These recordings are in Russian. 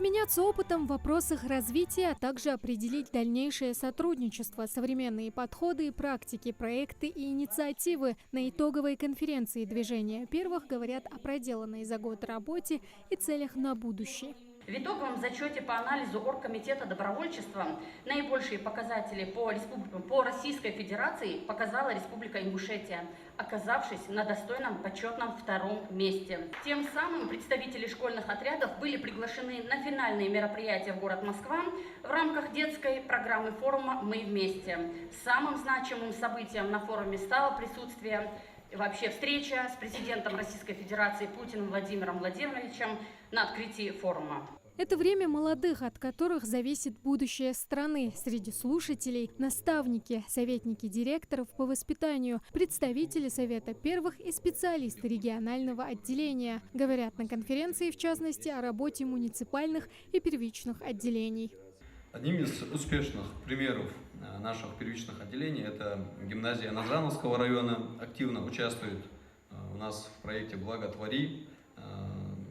Обменяться опытом в вопросах развития, а также определить дальнейшее сотрудничество, современные подходы и практики, проекты и инициативы. На итоговой конференции «Движение первых» говорят о проделанной за год работе и целях на будущее. В итоговом зачете по анализу Оргкомитета добровольчества наибольшие показатели по Российской Федерации показала Республика Ингушетия, оказавшись на достойном почетном втором месте. Тем самым представители школьных отрядов были приглашены на финальные мероприятия в город Москва в рамках детской программы форума «Мы вместе». Самым значимым событием на форуме стало присутствие вообще встреча с президентом Российской Федерации Путиным Владимиром Владимировичем на открытии форума. Это время молодых, от которых зависит будущее страны. Среди слушателей – наставники, советники директоров по воспитанию, представители Совета первых и специалисты регионального отделения. Говорят на конференции, в частности, о работе муниципальных и первичных отделений. Одним из успешных примеров наших первичных отделений – это гимназия Назрановского района. Активно участвует у нас в проекте «Благотвори»,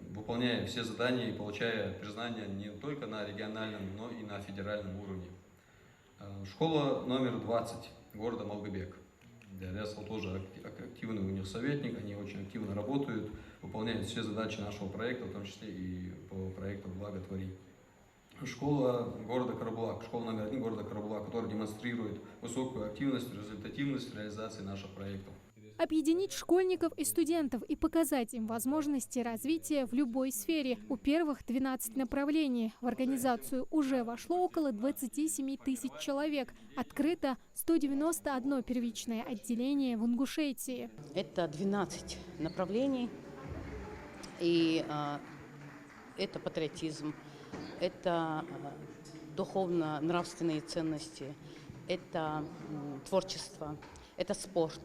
выполняя все задания и получая признание не только на региональном, но и на федеральном уровне. Школа номер 20 города Малгобек. Дялясов тоже активный у них советник, они очень активно работают, выполняют все задачи нашего проекта, в том числе и по проекту «Благотвори». Школа города Карабулак, школа номер 1 города Карабулак, которая демонстрирует высокую активность, результативность реализации наших проектов. Объединить школьников и студентов и показать им возможности развития в любой сфере. У первых 12 направлений. В организацию уже вошло около 27 тысяч человек. Открыто 191 первичное отделение в Ингушетии. Это 12 направлений. И это патриотизм, это духовно-нравственные ценности, это творчество, это спорт.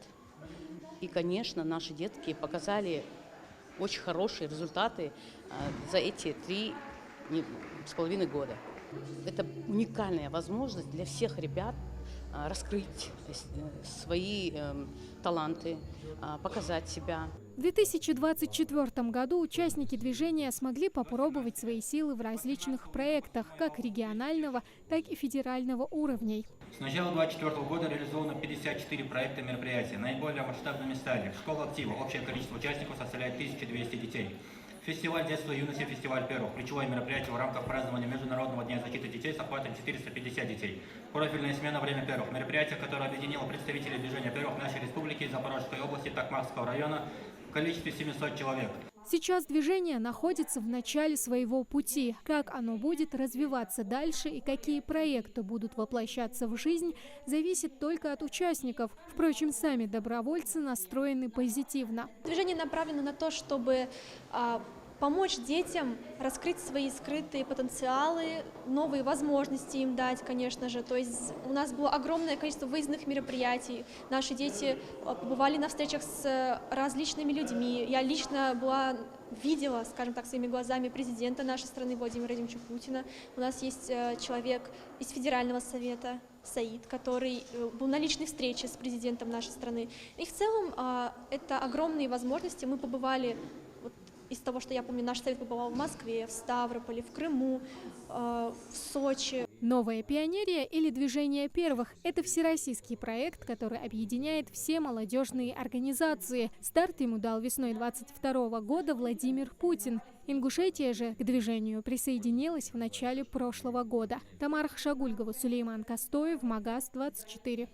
И, конечно, наши детки показали очень хорошие результаты за эти 3,5 года. Это уникальная возможность для всех ребят раскрыть свои таланты, показать себя. В 2024 году участники движения смогли попробовать свои силы в различных проектах, как регионального, так и федерального уровней. С начала 2024 года реализовано 54 проекта и мероприятия. Наиболее масштабными стали «Школа актива». Общее количество участников составляет 1200 детей. Фестиваль детства и юности, фестиваль первых. Ключевое мероприятие в рамках празднования Международного дня защиты детей с охватом 450 детей. Профильная смена «Время первых». Мероприятие, которое объединило представителей движения первых нашей республики, Запорожской области, Токмакского района в количестве 700 человек. Сейчас движение находится в начале своего пути. Как оно будет развиваться дальше и какие проекты будут воплощаться в жизнь, зависит только от участников. Впрочем, сами добровольцы настроены позитивно. Движение направлено на то, чтобы помочь детям раскрыть свои скрытые потенциалы, новые возможности им дать, конечно же. То есть у нас было огромное количество выездных мероприятий. Наши дети побывали на встречах с различными людьми. Я лично видела, скажем так, своими глазами президента нашей страны Владимира Владимировича Путина. У нас есть человек из Федерального совета, Саид, который был на личной встрече с президентом нашей страны. И в целом это огромные возможности. Мы побывали, из того, что я помню, наш совет побывал в Москве, в Ставрополе, в Крыму, в Сочи. Новая пионерия или движение первых – это всероссийский проект, который объединяет все молодежные организации. Старт ему дал весной 2022 года Владимир Путин. Ингушетия же к движению присоединилась в начале прошлого года. Тамара Хшагульгова, Сулейман Костоев, Магаз 24.